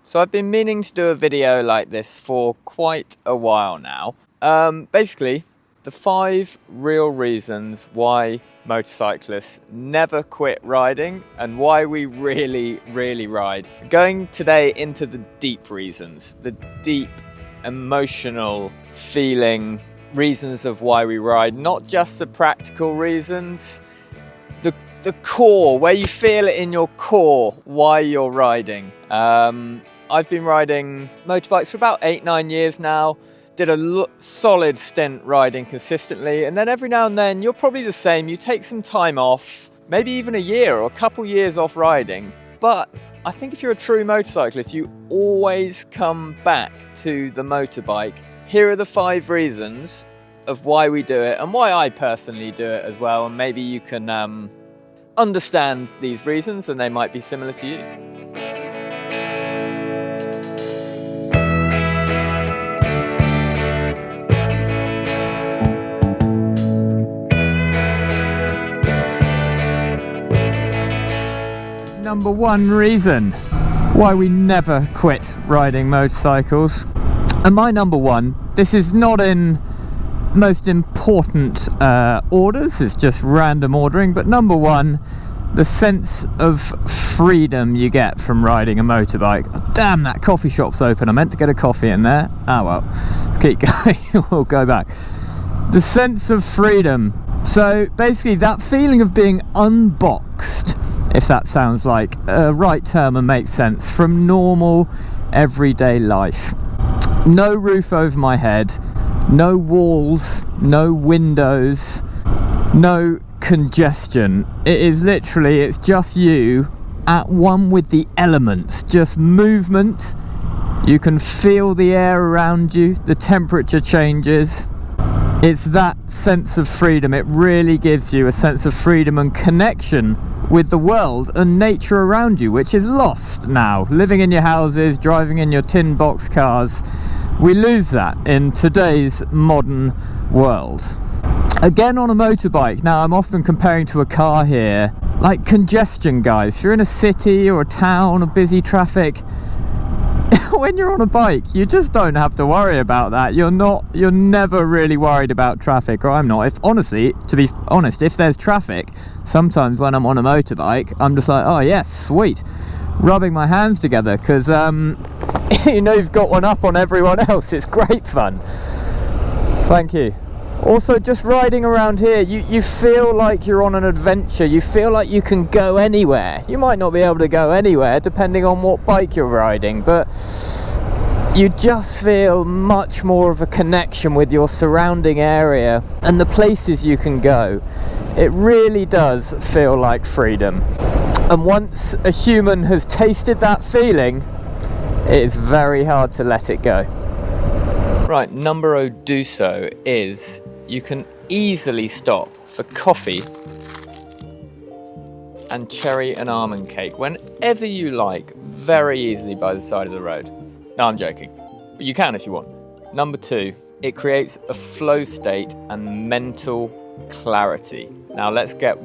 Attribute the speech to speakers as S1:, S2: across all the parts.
S1: So I've been meaning to do a video like this for quite a while now. Basically, the 5 real reasons why motorcyclists never quit riding and why we really ride. Going today into the deep reasons, the deep emotional feeling reasons of why we ride, not just the practical reasons, the core, where you feel it in your core why you're riding. I've been riding motorbikes for about 8-9 years now. Did a solid stint riding consistently, and then every now and then you're probably the same. You take some time off, maybe even a year or a couple years off riding. But I think if you're a true motorcyclist, you always come back to the motorbike. Here are the 5 reasons of why we do it and why I personally do it as well. And maybe you can understand these reasons and they might be similar to you. Number 1 reason why we never quit riding motorcycles. And my number 1, this is not in most important orders, it's just random ordering, but number 1, the sense of freedom you get from riding a motorbike. Oh, damn, that coffee shop's open. I meant to get a coffee in there. Oh well, keep going. We'll go back. The sense of freedom. So basically that feeling of being unboxed, if that sounds like a right term and makes sense, from normal everyday life. No roof over my head, no walls, no windows, no congestion. It is literally, it's just you at one with the elements, just movement. You can feel the air around you, the temperature changes. It's that sense of freedom. It really gives you a sense of freedom and connection with the world and nature around you, which is lost now. Living in your houses, driving in your tin box cars, we lose that in today's modern world. Again, on a motorbike, now I'm often comparing to a car here, like congestion, guys. If you're in a city or a town or busy traffic, when you're on a bike, you just don't have to worry about that. You're never really worried about traffic, or I'm not. If honestly, to be honest, if there's traffic, sometimes when I'm on a motorbike, I'm just like, oh yes, sweet, rubbing my hands together, because you know you've got one up on everyone else. It's great fun. Thank you. Also, just riding around here, you feel like you're on an adventure. You feel like you can go anywhere. You might not be able to go anywhere depending on what bike you're riding, but you just feel much more of a connection with your surrounding area and the places you can go. It really does feel like freedom. And once a human has tasted that feeling, it is very hard to let it go. Right, numero duso is you can easily stop for coffee and cherry and almond cake whenever you like, very easily by the side of the road. No, I'm joking, but you can if you want. Number 2, it creates a flow state and mental clarity. Now let's get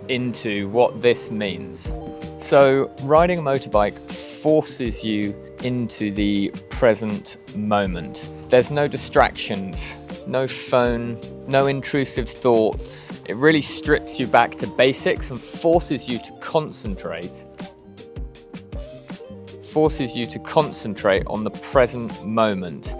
S1: into what this means. So riding a motorbike forces you into the present moment. There's no distractions, no phone, no intrusive thoughts. It really strips you back to basics and forces you to concentrate on the present moment.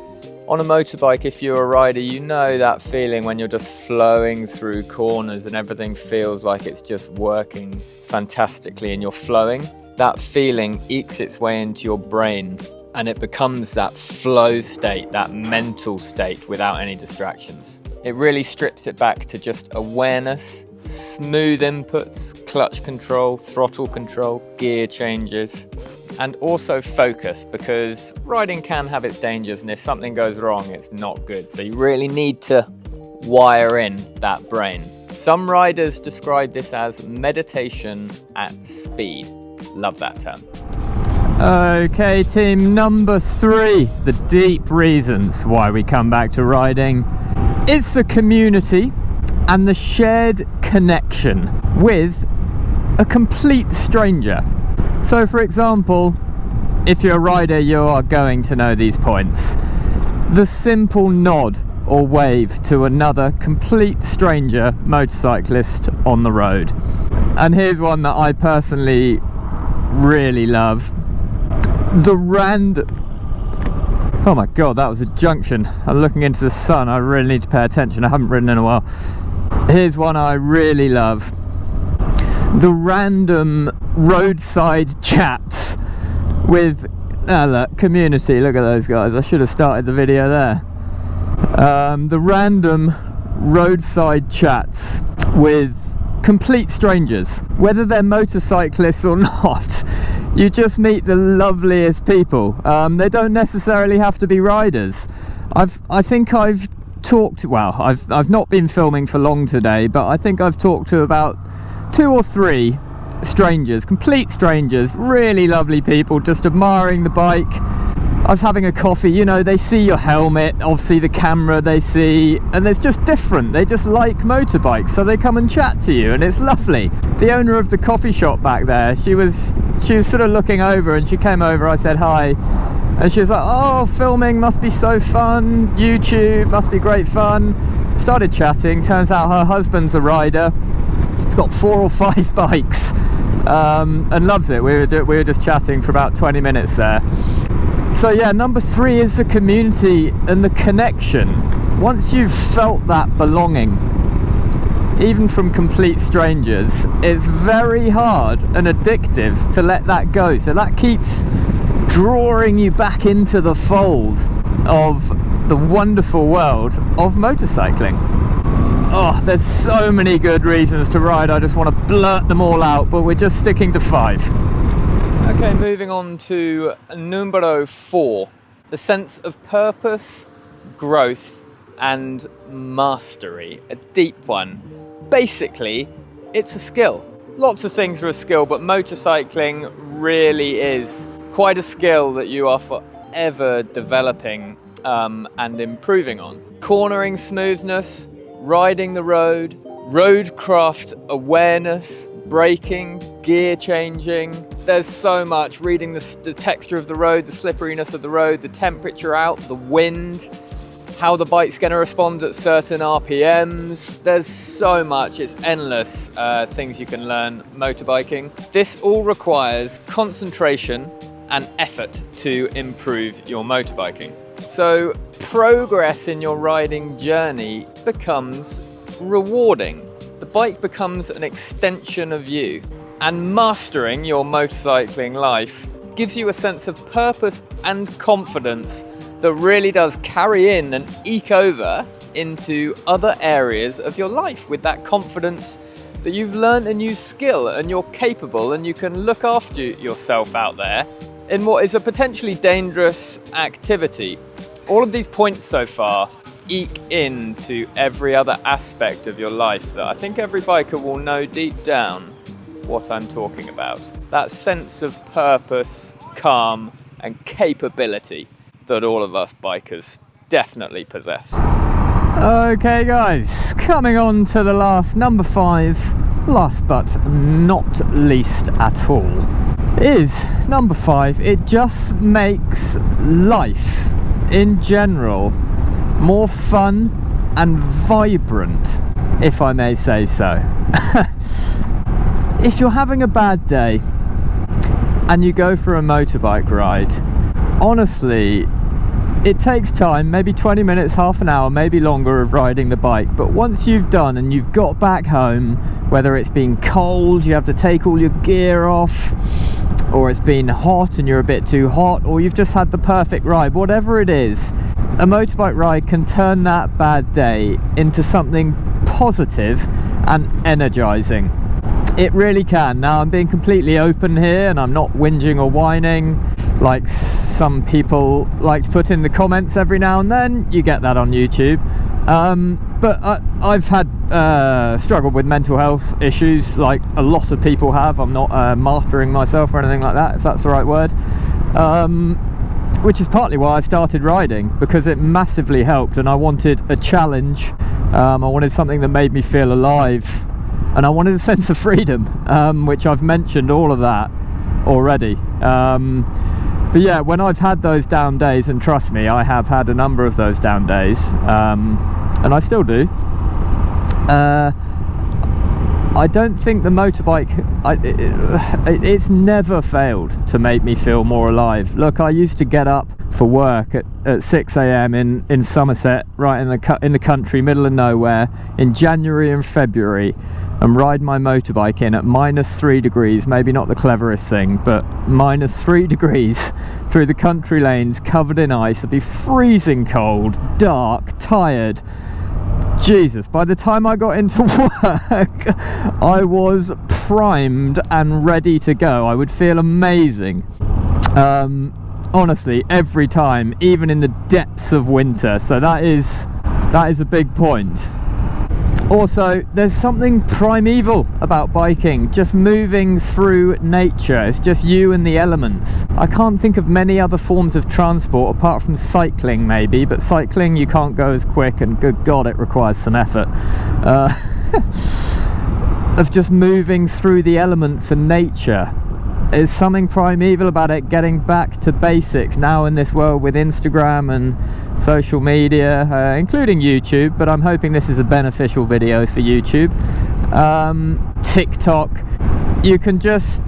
S1: On a motorbike, if you're a rider, you know that feeling when you're just flowing through corners and everything feels like it's just working fantastically and you're flowing. That feeling ekes its way into your brain and it becomes that flow state, that mental state without any distractions. It really strips it back to just awareness, smooth inputs, clutch control, throttle control, gear changes, and also focus, because riding can have its dangers and if something goes wrong, it's not good. So you really need to wire in that brain. Some riders describe this as meditation at speed. Love that term. Okay, team, number 3, the deep reasons why we come back to riding. It's the community and the shared connection with a complete stranger. So for example, if you're a rider, you are going to know these points. The simple nod or wave to another complete stranger motorcyclist on the road. And here's one that I personally really love. Oh my god, that was a junction. I'm looking into the sun. I really need to pay attention. I haven't ridden in a while. Here's one I really love. The random roadside chats with look, community. Look at those guys. I should have started the video there. The random roadside chats with complete strangers, whether they're motorcyclists or not. You just meet the loveliest people. They don't necessarily have to be riders. I think I've talked, well, I've not been filming for long today, but I think I've talked to about 2 or 3 strangers, complete strangers, really lovely people, just admiring the bike. I was having a coffee, you know, they see your helmet, obviously the camera they see, and it's just different. They just like motorbikes, so they come and chat to you, and it's lovely. The owner of the coffee shop back there, she was sort of looking over, and she came over, I said hi, and she was like, oh, filming must be so fun, YouTube must be great fun. Started chatting, turns out her husband's a rider. He's got 4 or 5 bikes, and loves it. We were just chatting for about 20 minutes there. So yeah, number 3 is the community and the connection. Once you've felt that belonging, even from complete strangers, it's very hard and addictive to let that go. So that keeps drawing you back into the fold of the wonderful world of motorcycling. Oh, there's so many good reasons to ride. I just want to blurt them all out, but we're just sticking to 5. Okay, moving on to numero 4, the sense of purpose, growth and mastery, a deep one. Basically, it's a skill. Lots of things are a skill, but motorcycling really is quite a skill that you are forever developing and improving on. Cornering smoothness, riding the road, roadcraft awareness, braking, gear changing. There's so much, reading the texture of the road, the slipperiness of the road, the temperature out, the wind, how the bike's going to respond at certain RPMs. There's so much, it's endless things you can learn motorbiking. This all requires concentration and effort to improve your motorbiking. So progress in your riding journey becomes rewarding. The bike becomes an extension of you. And mastering your motorcycling life gives you a sense of purpose and confidence that really does carry in and eke over into other areas of your life with that confidence that you've learned a new skill and you're capable and you can look after yourself out there in what is a potentially dangerous activity. All of these points so far eke into every other aspect of your life that I think every biker will know deep down what I'm talking about. That sense of purpose, calm and capability that all of us bikers definitely possess. Okay guys, coming on to the last, number 5, last but not least at all, is number 5. It just makes life in general more fun and vibrant, if I may say so. If you're having a bad day and you go for a motorbike ride, honestly, it takes time, maybe 20 minutes, half an hour, maybe longer of riding the bike, but once you've done and you've got back home, whether it's been cold, you have to take all your gear off, or it's been hot and you're a bit too hot, or you've just had the perfect ride, whatever it is, a motorbike ride can turn that bad day into something positive and energizing. It really can. Now, I'm being completely open here and I'm not whinging or whining like some people like to put in the comments every now and then. You get that on YouTube. But I've had struggled with mental health issues like a lot of people have. I'm not martyring myself or anything like that, if that's the right word. Which is partly why I started riding, because it massively helped and I wanted a challenge. I wanted something that made me feel alive. And I wanted a sense of freedom, which I've mentioned all of that already. But yeah, when I've had those down days, and trust me, I have had a number of those down days, and I still do, I don't think the motorbike, it's never failed to make me feel more alive. Look, I used to get up for work at 6 a.m. in Somerset, right in the country, middle of nowhere, in January and February, and ride my motorbike in at -3 degrees, maybe not the cleverest thing, but -3 degrees through the country lanes covered in ice. I'd be freezing cold, dark, tired. Jesus, by the time I got into work, I was primed and ready to go. I would feel amazing. Honestly, every time, even in the depths of winter. So that is a big point. Also, there's something primeval about biking, just moving through nature. It's just you and the elements. I can't think of many other forms of transport apart from cycling maybe, but cycling you can't go as quick, and good God, it requires some effort. Of just moving through the elements and nature. There's something primeval about it, getting back to basics now in this world with Instagram and social media, including YouTube, but I'm hoping this is a beneficial video for YouTube. TikTok, you can just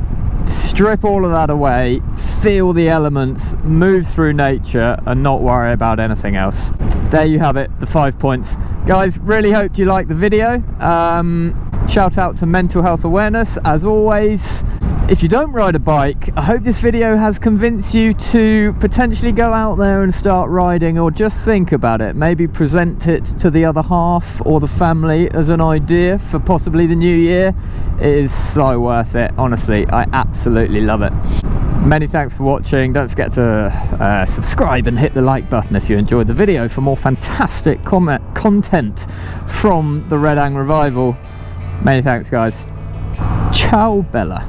S1: strip all of that away, feel the elements, move through nature, and not worry about anything else. There you have it, the 5 points. Guys, really hope you liked the video. Shout out to Mental Health Awareness, as always. If you don't ride a bike, I hope this video has convinced you to potentially go out there and start riding, or just think about it. Maybe present it to the other half or the family as an idea for possibly the new year. It is so worth it, honestly. I absolutely love it. Many thanks for watching. Don't forget to subscribe and hit the like button if you enjoyed the video for more fantastic content from the Red Ang Revival. Many thanks, guys. Ciao, Bella.